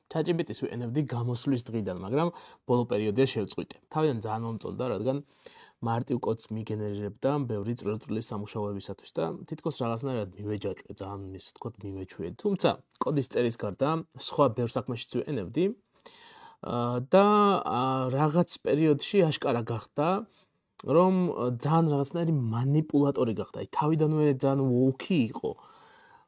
ChatGPT-ს ვიყენებდი გამოსვლის დღიდან, მაგრამ ბოლო პერიოდია შევწყვიტე. თავიდან ძალიან მომწონდა, რადგან მარტივ კოდს მიგენერირებდა ბევრი წვრილ-წვრილი სამუშაოებისათვის და თითქოს რაღაცნაირად მივეჯაჭვე, ძალიან ისე თქვა მივეჩვიე. თუმცა კოდის წერის გარდა სხვა ბევრ საქმეშიც ვიყენებდი და რაღაც პერიოდში აშკარა გახდა, რომ ძალიან რაღაცნაირი მანიპულატორი გახდა. აი თავიდანვე ძალიან woke იყო.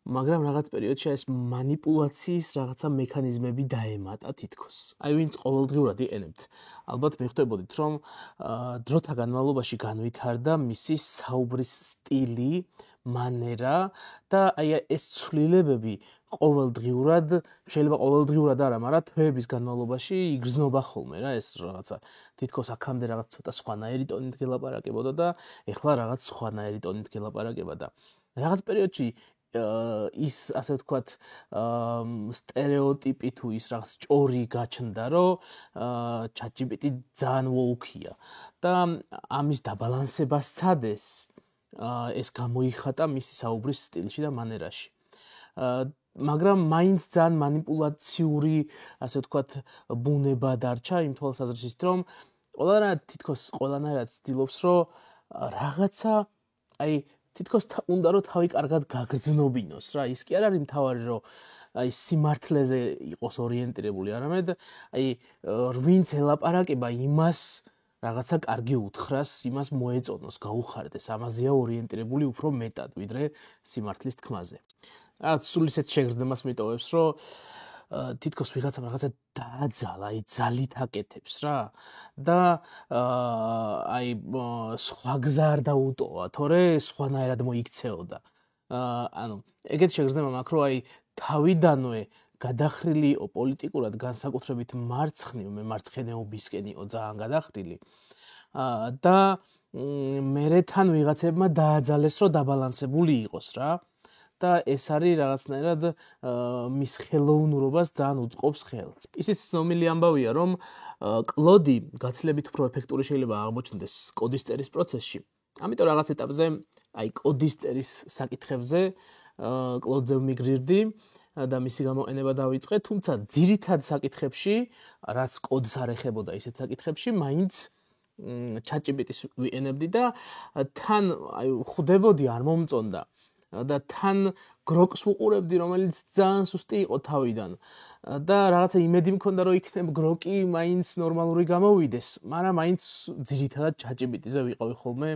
მაგრამ რაღაც პერიოდში ეს მანიპულაციის რაღაცა მექანიზმები დაემატა თითქოს. აი ვინც ყოველდღიურად იყენებთ, ალბათ მიხვდებოდით, რომ დროთა განმავლობაში განვითარდა მისი საუბრის სტილი, მანერა და აი ეს ცვლილებები ყოველდღიურად, შეიძლება ყოველდღიურად არა, მაგრამ თვეების განმავლობაში იგრძნობა ხოლმე რა ეს რაღაცა. თითქოს აქამდე რაღაც ცოტა სხვანაირი ტონით გელაპარაკებოდა და ეხლა რაღაც სხვანაირი ტონით გელაპარაკება და რაღაც პერიოდში ის ასე ვთქვათ სტერეოტიპი თუ ის რაღაც ჭორი გაჩნდა, რომ ChatGPT ძალიან woke-ია და ამის დაბალანსება სცადეს ეს გამოიხატა მისი საუბრის სტილში და მანერაში. მაგრამ მაინც ძალიან манипуლაციური, ასე ვთქვათ, ბუნება დარჩა იმ თვალსაზრისით, რომ თითქოს ყველანაირად ცდილობს, რომ რაღაცა აი თითქოს უნდა რომ თავი კარგად გაგრძნობინოს რა. ის კი არ არის მთავარი, რომ აი სიმართლეზე იყოს ორიენტირებული, არამედ აი ვინც ელაპარაკება იმას რაღაცა კარგი უთხრას, იმას მოეწონოს, გაუხარდეს, ამაზეა ორიენტირებული უფრო მეტად, ვიდრე სიმართლის თქმაზე. რაც სულ ისეთ შეგრძნებას მიტოვებს, რომ თითქოს ვიღაცამ რაღაცა დააძალა, აი ძალით აკეთებს რა და აი სხვა გზა არ დაუტოვა, თორე სხვანაირად მოიქცეოდა. ანუ ეგეთი შეგრძნება მაქვს, რომ აი თავიდანვე გადახრილი იყო პოლიტიკურად განსაკუთრებით მარცხნეობისკენ იყო ძალიან გადახრილი და მერე თან ვიღაცებმა დააძალეს, რომ დაბალანსებული იყოს რა. და ეს არის რაღაცნაირად მის ხელოვნურობას ძალიან უწყობს ხელს. ისიც ცნობილი ამბავია, რომ კლოდი გაცილებით უფრო ეფექტური შეიძლება აღმოჩნდეს კოდის წერის პროცესში. ამიტომ რაღაც ეტაპზე აი კოდის წერის საკითხებზე კლოდზე ვმიგრირდი და მისი გამოყენება დავიწყე, თუმცა ძირითად საკითხებში, რაც კოდს არ ეხებოდა ისეთ საკითხებში, მაინც ChatGPT-ს ვიყენებდი და თან აი ხვდებოდი არ მომწონდა. და თან გროკს ვუყურებდი, რომელიც ძალიან სუსტი იყო თავიდან და რაღაცა იმედი მქონდა, რომ იქნებ გროკი მაინც ნორმალური გამოვიდეს, მაგრამ მაინც ძირითადად ChatGPT-ზე ვიყავი ხოლმე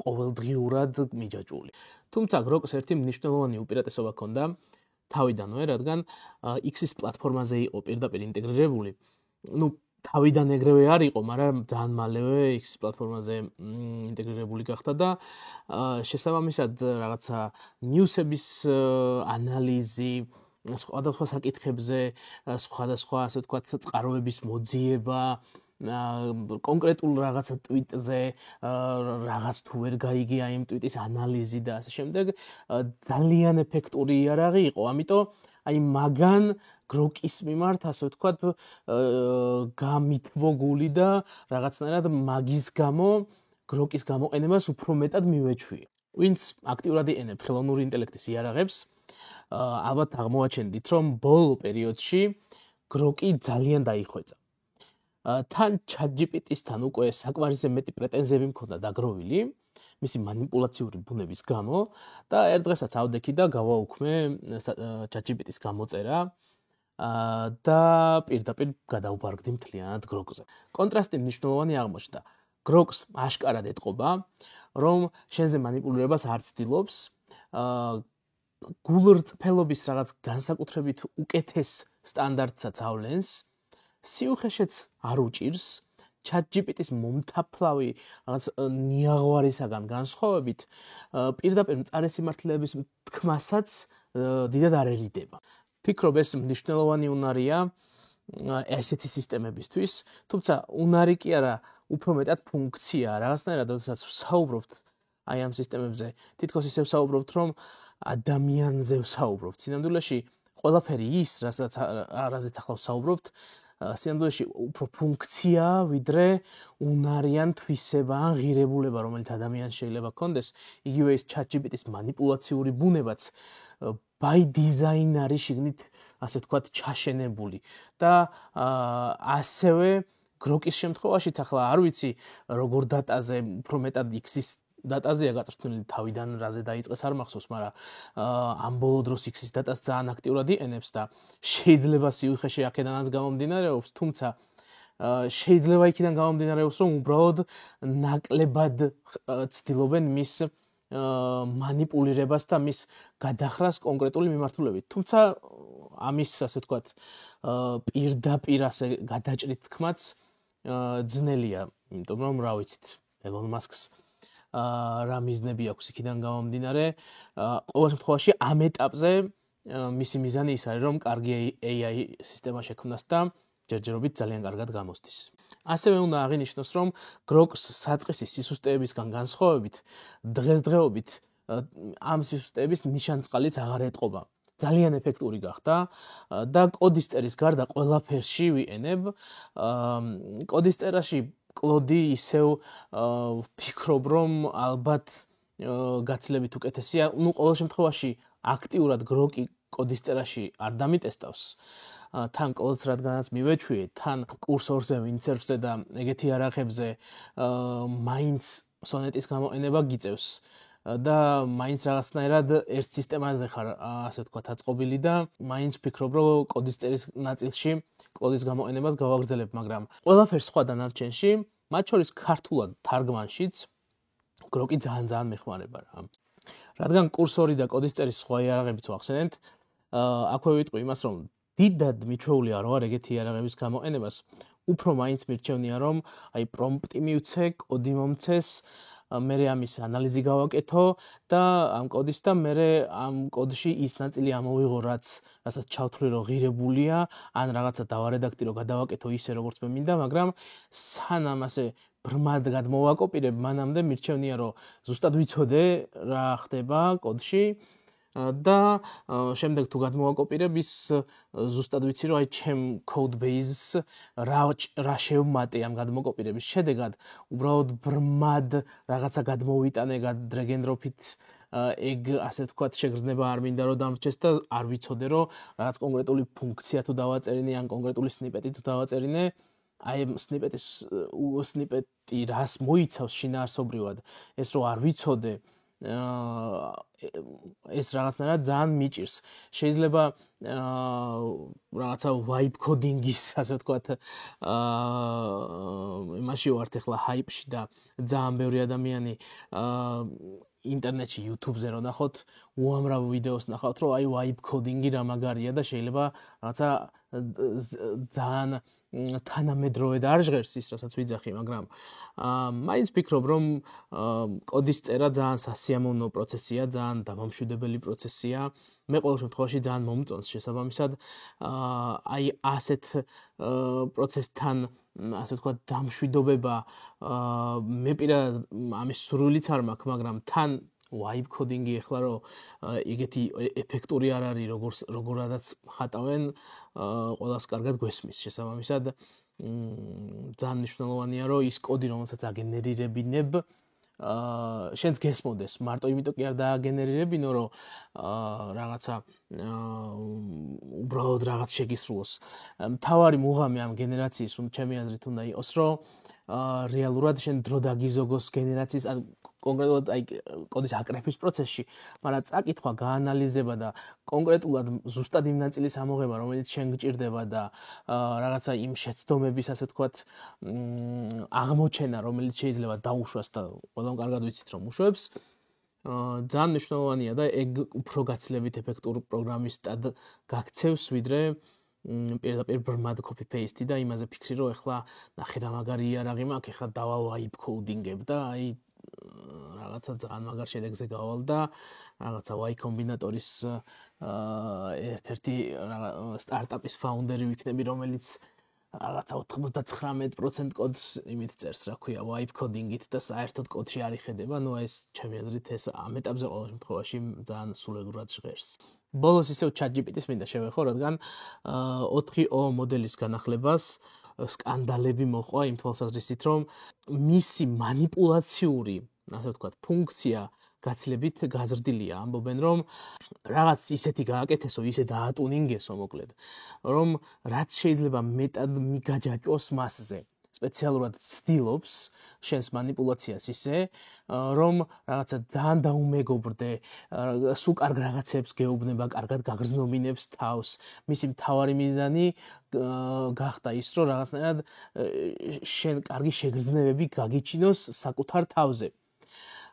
ყოველდღიურად მიჯაჭვული. თუმცა გროკს ერთი მნიშვნელოვანი უპირატესობა ჰქონდა თავიდანვე, რადგან X-ის პლატფორმაზე იყო პირდაპირ ინტეგრირებული. თავიდან ეგრევე არ იყო, მაგრამ ძალიან მალევე X-ის პლატფორმაზე ინტეგრირებული გახდა და შესაბამისად რაღაცა ნიუსების ანალიზი, სხვადასხვა საკითხებზე, სხვადასხვა ასე ვთქვათ წყაროების მოძიება, კონკრეტულ რაღაცა ტვიტზე რაღაც თუ ვერ გაიგია იმ ტვიტის ანალიზი და ასე შემდეგ ძალიან ეფექტური იარაღი იყო, ამიტომ აი მაგან გროკის მიმართ ასე ვთქვათ გამითბოგული და რაღაცნაირად მაგის გამო გროკის გამოყენებას უფრო მეტად მივეჩვიე. ვინც აქტიურად იყენებთ ხელოვნური ინტელექტის იარაღებს, ალბათ აღმოაჩენდით, რომ ბოლო პერიოდში გროკი ძალიან დაიხვეწა. თან ChatGPT-სთან უკვე საკმარისზე მეტი პრეტენზიები მქონდა დაგროვილი მისი манипуლაციური ბუნების გამო და ერთ დღესაც ავდექი და გავაუქმე ChatGPT-ს გამოწერა და პირდაპირ გადავბარგდი მთლიანად გროკზე. კონტრასტი მნიშვნელოვანი აღმოჩნდა. გროკს აშკარად ეტყობა, რომ შენზე манипуლირებას არ ცდილობს, გულრწფელობის რაღაც განსაკუთრებით უკეთეს სტანდარტსაც ავლენს, სიუხეშეც არ უჭირს, ChatGPT-ს მომთაფლავი რაღაც ნიაღვარისაგან განსხვავებით, პირდაპირ მწარე სიმართლეების თქმასაც დიდად არ ერიდება. ფიქრობ ეს მნიშვნელოვანი უნარია ესეთი სისტემებისთვის, თუმცა უნარი კი არა, უფრო მეტად ფუნქცია, რაღაცნაირად როდესაც ვსაუბრობთ აი ამ სისტემებზე, თითქოს ისე ვსაუბრობთ, რომ ადამიანზე ვსაუბრობთ. სინამდვილეში ყველაფერი ის, რაზეც ახლა ვსაუბრობთ, სინამდვილეში უფრო ფუნქცია, ვიდრე უნარიან თვისება ან ღირებულება, რომელიც ადამიანს შეიძლება ჰქონდეს, იგივე ის ChatGPT-ის манипуლაციური ბუნებაც by design არის შიგნით ასე ვთქვათ, ჩაშენებული და ასევე გროკის შემთხვევაშიც ახლა არ ვიცი როგორ დატაზე, უფრო მეტად X-ის დატაზეა გაწვრთნილი თავიდან რაზე დაიწყეს არ მახსოვს, მაგრამ ამ ბოლო დროს X-ის დატას ძალიან აქტიურად იყენებს და შეიძლება სიუხეში აქედანაც გამომდინარეობს, თუმცა შეიძლება იქიდან გამომდინარეობს, რომ უბრალოდ ნაკლებად ცდილობენ მის манипулირებას და მის გადახრას კონკრეტული მიმართულებით. თუმცა ამის ასე ვთქვათ პირდაპირ ასე გადაჭრით თქმაც ძნელია, იმიტომ რომ რა ვიცით, ელონ მასკს რა მიზნები აქვს იქიდან გამომდინარე. ყოველ შემთხვევაში ამ ეტაპზე მისი მიზანი ის არის, რომ კარგი AI სისტემა შექმნას და ჯერჯერობით ძალიან კარგად გამოსდის. ასევე უნდა აღინიშნოს, რომ გროკს საწყისი სისუსტეებისგან განსხვავებით, დღესდღეობით ამ სისუსტეების ნიშანწყალიც აღარ ეტყობა. ძალიან ეფექტური გახდა და კოდის წერის გარდა ყველაფერში ვიყენებ. კოდის წერაში კლოდი ისევ ვფიქრობ, რომ ალბათ გაცილებით უკეთესია. ნუ ყოველ შემთხვევაში აქტიურად გროკი კოდის წერაში არ დამიტესტავს. თან კოდს რადგანაც მივეჩვიე, თან კურსორზე, ვინცერფზე და ეგეთი არახებზე მაინც სონეტის გამოყენება გიწევს. და მაინც რაღაცნაირად ერთ სისტემაზე ხარ, ასე ვთქვათ, აწყობილი და მაინც ვფიქრობ, რომ კოდის წერის ნაწილში კლოდის გამოყენებას გავაგრძელებ, მაგრამ ყველაფერს სხვა დანარჩენში, მათ შორის ქართულად თარგმანშიც გროკი ძალიან მეხმარება რა. რადგან კურსორი და კოდის წერის სხვა იარაღებიც ვახსენეთ, აქვე ვიტყვი იმას, რომ დიდად მიჩვეული არ ვარ ეგეთი იარაღების გამოყენებას, უფრო მაინც მირჩევნია, რომ აი პრომპტი მივცე, კოდი მომცეს, მერე ამის ანალიზი გავაკეთო და ამ კოდის და მერე ამ კოდში ის ნაწილი ამოვიღო, რასაც ჩავთვლი, რომ ღირებულია, ან რაღაცა დავარედაქტირო, გადავაკეთო ისე, როგორც მე მინდა, მაგრამ სანამ ასე ბრმად გადმოვაკოპირებ, მანამდე მირჩევნია, რომ ზუსტად ვიცოდე რა ხდება კოდში და შემდეგ თუ გადმოვაკოპირებ, ის ზუსტად ვიცი, რომ აი ჩემ code base-ს რა შევმატე ამ გადმოკოპირების შედეგად, უბრალოდ ბრმად რაღაცა გადმოვიტანე, drag and drop-ით ეგ ასე ვთქვათ შეგრძნება არ მინდა რომ დამრჩეს და არ ვიცოდე, რომ რაღაც კონკრეტული ფუნქცია თუ დავაწერინე, ან კონკრეტული სნიპეტი თუ დავაწერინე, აი სნიპეტი რას მოიცავს შინაარსობრივად, ეს რო არ ვიცოდე, ეს რაღაცნაირად ძალიან მიჭირს. შეიძლება რაღაცა vibe coding-ის, ასე ვთქვათ, იმაში ვართ ახლა hype-ში და ძალიან ბევრი ადამიანი ინტერნეტში, YouTube-ზე რო ნახოთ, უამრავ ვიდეოს ნახავთ, რომ აი vibe coding-ი რა მაგარია და შეიძლება რაღაცა ძალიან თანამედროვე და არ ჟღერს ის, რასაც ვიძახი, მაგრამ მაინც ვფიქრობ, რომ კოდის წერა ძალიან სასიამოვნო პროცესია, ძალიან დამამშვიდებელი პროცესია. მე ყოველ შემთხვევაში ძალიან მომწონს შესაბამისად, აი ასეთ პროცესთან, ასე ვთქვათ, დამშვიდობება მე პირადად ამის სურვილიც არ მაქვს, მაგრამ თან vibe coding-ი ახლა რომ იგეთი ეფექტური არ არის, როგორადაც ხატავენ, ყველას კარგად გვესმის. შესაბამისად, ძალიან მნიშვნელოვანია, რომ ის კოდი, რომელსაც აგენერირებინებ, შენს გესმოდეს. მარტო იმიტომ კი არ დააგენერირებინო, რომ რაღაცა უბრალოდ რაღაც შეგისრულოს. მთავარი მუღამი ამ გენერაციის, ჩემი აზრით უნდა იყოს, რომ რეალურად შენ დრო დაგიზოგოს გენერაციის, ან კონკრეტულად აი კოდის აკრეფის პროცესში, მაგრამ წაკითხვა, გაანალიზება და კონკრეტულად ზუსტად იმ ნაწილის ამოღება, რომელიც შენ გჭირდება და რაღაცა იმ შეცდომების, ასე ვთქვათ, აღმოჩენა, რომელიც შეიძლება დაუშვას და ყველამ კარგად ვიცით, რომ უშვებს, ძალიან მნიშვნელოვანია და ეგ უფრო გაცილებით ეფექტურ პროგრამისტად გაქცევს, ვიდრე პირდაპირ ბრმად copy paste და იმაზე ფიქრი, რომ ეხლა ნახე რა მაგარი იარაღი მაქვს, ეხლა vibe coding-ებ და აი რაღაცა ძალიან მაგარ შედეგზე გავალ და რაღაცა Y კომბინატორის ერთ-ერთი სტარტაპის ფაუნდერი ვიქნები, რომელიც რაღაცა 99% კოდს იმით წერს, რა ქვია, vibe coding-ით და საერთოდ კოდში არ იხედება. ნუ ეს ჩემი აზრით ეს ამ ეტაპზე ყოველ შემთხვევაში ძალიან სულეგურად ჟღერს. ბოლოს ისევ ChatGPT-ს მინდა შევეხო, რადგან 4O მოდელის განახლებას სკანდალები მოყვა იმ თვალსაზრისით, რომ მისი მანიპულაციური, ასე ვთქვათ, ფუნქცია გაცილებით გაზრდილია. ამბობენ, რომ რაღაც ისეთი გააკეთესო, ისე დაატუნინგესო, მოკლედ, რომ რაც შეიძლება მეტად მიგაჯაჭოს მასზე. სპეციალურად ცდილობს შენს манипуляციას ისე, რომ რაღაცა ძალიან დაუმეგობრდე, სულ კარგ რაღაცებს გეუბნება, კარგად გაგრძნობინებს თავს. მისი მთავარი მიზანი გახდა ის, რომ რაღაცნაირად შენ კარგი შეგრძნებები გაგიჩინოს საკუთარ თავზე.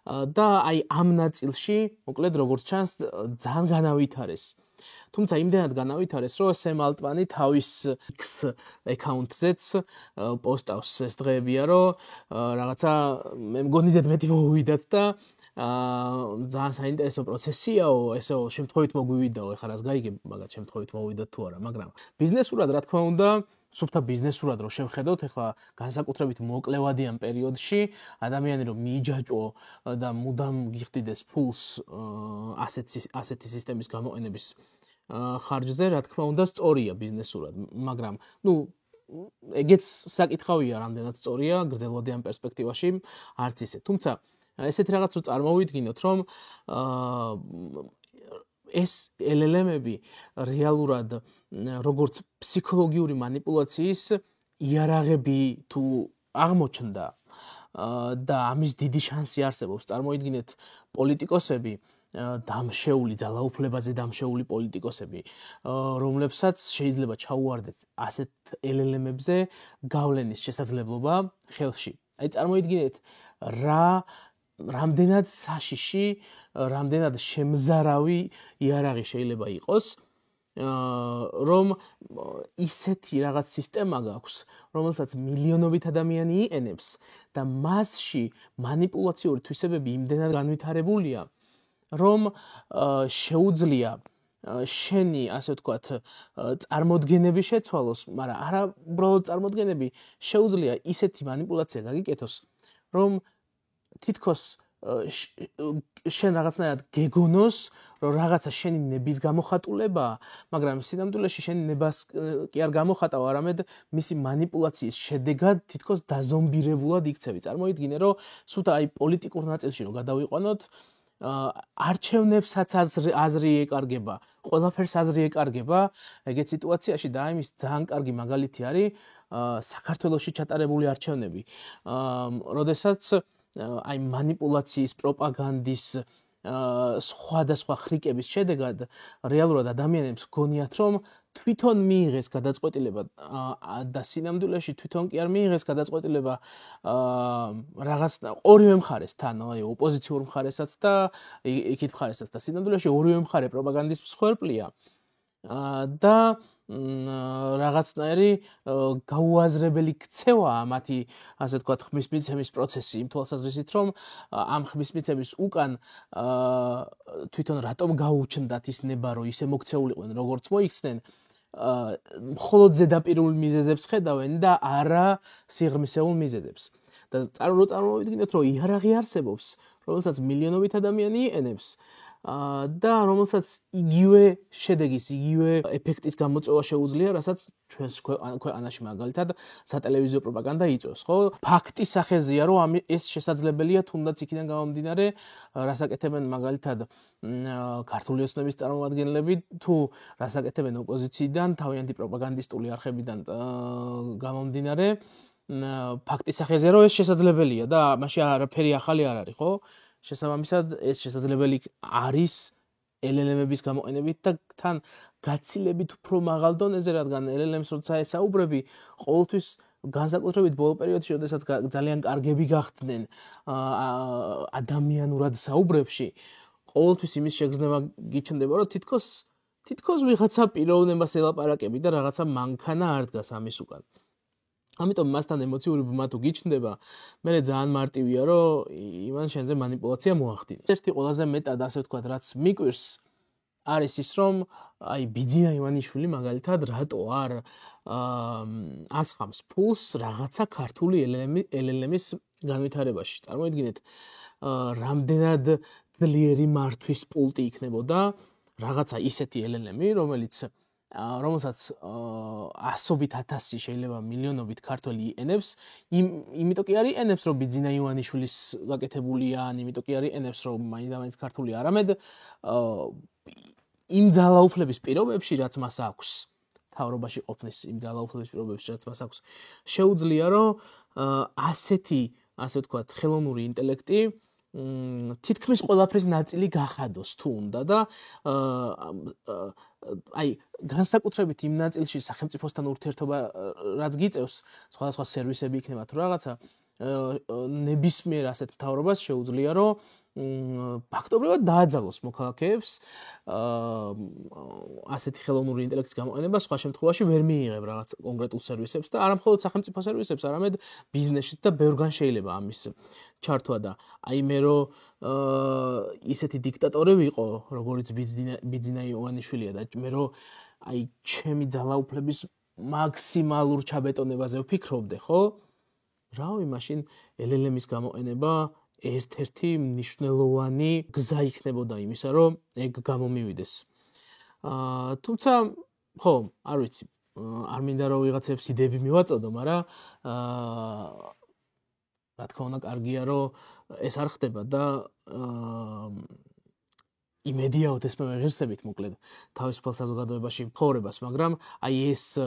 და აი ამ ნაწილში, მოკლედ როგორც ჩანს, ძალიან განავითარეს. თუმცა იმდენად განავითარეს, რომ სემ ალტმანი თავის X აკაუნტზეც პოსტავს ეს დღეებია, რომ რაღაცა მე მგონი მეტი მოვიდათ და ძალიან საინტერესო პროცესიაო, ესეო შემთხვევით მოგვივიდაო, ეხლა რას გაიგებ, მაგათ შემთხვევით მოვიდათ თუ არა, მაგრამ ბიზნესურად რა თქმა უნდა, სუფთა ბიზნესურად რო შევხედოთ, ეხლა განსაკუთრებით მოკლევადიან პერიოდში, ადამიანი რომ მიიჯაჭო და მუდამ გიხდიდეს ფულს ასეთი სისტემის გამოყენების ხარჯზე, რა თქმა უნდა, სწორია ბიზნესურად, მაგრამ ეგეც საკითხავია, რამდენად სწორია გრძელვადიან პერსპექტივაში, არც ისე. თუმცა ესეთი რაღაც რო წარმოვიდგინოთ, რომ ეს LLM-ები რეალურად როგორც ფსიქოლოგიური манипуляციის იარაღები თუ აღმოჩნდა და ამის დიდი შანსი არსებობს. წარმოიდგინეთ პოლიტიკოსები, დამშეული, ძალაუფლებაზე დამშეული პოლიტიკოსები, რომლებსაც შეიძლება ჩაუვარდეთ ასეთ LLM-ებზე გავლენის შესაძლებლობა ხელში. აი წარმოიდგინეთ რამდენად საშიში, რამდენად შემზარავი იარაღი შეიძლება იყოს, რომ ისეთი რაღაც სისტემა გაქვს, რომელსაც მილიონობით ადამიანი იყენებს და მასში манипуляციური თვისებები იმდენად განვითარებულია, რომ შეუძლია შენი, ასე ვთქვათ, წარმოდგენები შეცვალოს, მაგრამ არა უბრალოდ წარმოდგენები, შეუძლია ისეთი манипуляცია გაგიკეთოს, რომ თითქოს შენ რაღაცნაირად გეგონოს, რომ რაღაცა შენი ნების გამოხატულებაა, მაგრამ სინამდვილეში შენი ნებას კი არ გამოხატავ, არამედ მისი манипуляციის შედეგად თითქოს დაზომბირებულად იქცევი. წარმოიდგინე, რომ სულ აი პოლიტიკურ ნაწილში რომ გადავიყვანოთ, არჩევნებსაც აზრი ეკარგება, ყველაფერს აზრი ეკარგება, ეგეთ სიტუაციაში და ამის ძალიან კარგი მაგალითი არის საქართველოში ჩატარებული არჩევნები, როდესაც აი манипуляციის, პროპაგანდის, სხვადასხვა ხრიკების შედეგად რეალურად ადამიანებს გონიათ, რომ თვითონ მიიღეს გადაწყვეტილება და სინამდვილეში თვითონ კი არ მიიღეს გადაწყვეტილება რაღაც ორივე მხარესთან, აი ოპოზიციურ მხარესაც და იქით მხარესაც და სინამდვილეში ორივე მხარე პროპაგანდის მსხვერპლია და რაღაცნაირი გაუაზრებელი ქცევაა მათი, ასე ვთქვათ, ხმის მიცემის პროცესი იმ თვალსაზრისით, რომ ამ ხმის მიცემის უკან თვითონ რატომ გაუჩნდათ ის ნება, რომ ისე მოქცეულიყვნენ, როგორც მოიქცნენ, მხოლოდ ზედაპირულ მიზეზებს ხედავენ და არა სიღრმისეულ მიზეზებს. და წარმოვიდგინოთ, რომ იარაღი არსებობს, რომელსაც მილიონობით ადამიანი იყენებს და რომელსაც იგივე შედეგის, იგივე ეფექტის გამოწვევა შეუძლია, რასაც ჩვენს ქვეყანაში მაგალითად სატელევიზიო პროპაგანდა იწვევს, ხო? ფაქტის სახეზეა, რომ ეს შესაძლებელია, თუნდაც იქიდან გამომდინარე, რას აკეთებენ მაგალითად ქართული ოცნების წარმომადგენლები, თუ რას აკეთებენ ოპოზიციიდან, თავიანთი პროპაგანდისტული არხებიდან გამომდინარე, ფაქტის სახეზეა, რომ ეს შესაძლებელია და მაშინ არაფერი ახალი არ არის, ხო? შესაბამისად, ეს შესაძლებელი არის LLM-ების გამოყენებით და თან გაცილებით უფრო მაღალ დონეზე, რადგან LLM-ს როცა ესაუბრები, ყოველთვის განსაკუთრებით ბოლო პერიოდში, როდესაც ძალიან კარგები გახდნენ ადამიანურად საუბრებში, ყოველთვის იმის შეგრძნება გიჩნდება, რომ თითქოს ვიღაცა პიროვნებას ელაპარაკები და რაღაცა მანქანა არ დგას ამის უკან. ამიტომ მასთან ემოციური ბმა თუ გიჩნდება, მე ძალიან მარტივია, რომ იმან შენზე манипуляცია მოახდინოს. ერთი ყველაზე მეტად, ასე ვთქვათ, რაც მიკვირს, არის ის, რომ აი ბიძინა ივანიშვილი მაგალითად რატო არ ასხამს ფულს რაღაცა ქართული LLM-ის განვითარებაში. წარმოიდგინეთ, რამდენად ძლიერი მართვის პულტი იქნებოდა რაღაცა ისეთი LLM-ი, რომელიც რომელსაც ასობით ათასი შეიძლება მილიონობით ქართველი იენებს, იმიტომ კი არის ენებს, რომ ბიძინა ივანიშვილის გაკეთებულია, ან იმიტომ კი არის ენებს, რომ მაინდა-მაინც ქართული არამედ იმ ძალაუფლების პირობებში, რაც მას აქვს, თავრობაში ყოფნის იმ ძალაუფლების პირობებში, რაც მას აქვს, შეუძლია, რომ ასეთი, ასე ვთქვათ, ხელოვნური ინტელექტი თითქმის ყველაფრის ნაწილი გახადოს თუ უნდა და აი განსაკუთრებით იმ ნაწილში სახელმწიფოსთან ურთიერთობა რაც გიწევს სხვადასხვა სერვისები იქნება თუ რაღაცა ნებისმიერ ასეთ მთავრობას შეუძლია რომ ფაქტობრივად დააძალოს მოქალაქეებს ასეთი ხელოვნური ინტელექტის გამოყენება სხვა შემთხვევაში ვერ მიიღებ რაღაც კონკრეტულ სერვისებს და არა მხოლოდ სახელმწიფო სერვისებს, არამედ ბიზნესშიც და ბევრგან შეიძლება ამის ჩართვა და აი მე რომ ისეთი დიქტატორი ვიყო, როგორც ბიძინა ივანიშვილია და მე რომ აი ჩემი ძალაუფლების მაქსიმალურ ჩაბეტონებაზე ვფიქრობდე, ხო? რავი, მაშინ LLM-ის გამოყენება ერთ-ერთი მნიშვნელოვანი გზა იქნებოდა იმისა, რომ ეგ გამომივიდეს. თუმცა, ხო, არ ვიცი, არ მინდა რომ ვიღაცებს იდეები მივაწოდო, მაგრამ რა თქმა უნდა, კარგია, რომ ეს არ ხდება და იმედია ვთ ესმე ღირსებით მოკლედ თავისუფალ საზოგადოებაში მცხოვრებას, მაგრამ აი ეს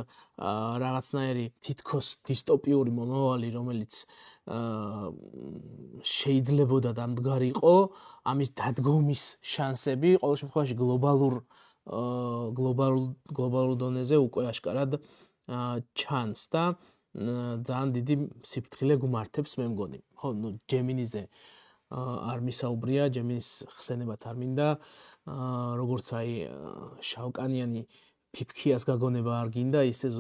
რაღაცნაირი თითქოს დისტოპიური მომავალი, რომელიც შეიძლებოდა და მდგარიყო, ამის დადგომის შანსები ყოველ შემთხვევაში გლობალურ დონეზე უკვე ახკარად ჩანს და ძალიან დიდი სიფრთხილე გუმართებს მე მგონი. ხო, ნუ ჯემინიზე არ მისაუბრია, ჯემინის ხსენებაც არ მინდა, როგორც აი შავკანიანი ფიფქიას გაგონება არ გინდა, ისე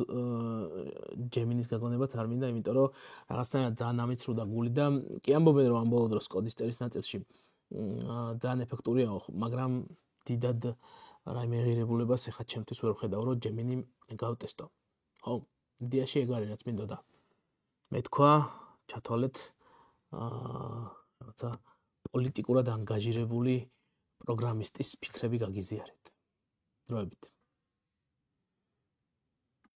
ჯემინის გაგონებაც არ მინდა, იმიტომ რომ რაღაცნაირად ძალიან ამიცრუდა გული და კი ამბობენ რომ ამ ბოლო დროს კოდის წერის ნაწილში ძალიან ეფექტურია, მაგრამ დიდად რაიმე ღირებულებას ეხლა ჩემთვის ვერ ვხედავ, რომ ჯემინი გავტესტო. ხო, იდეაში ეგ არის რაც მინდოდა. მე თქვა, ჩათვალეთ რაღაცა პოლიტიკურად ანგაჟირებული პროგრამისტის ფიქრები გაგიზიარეთ. დროებით.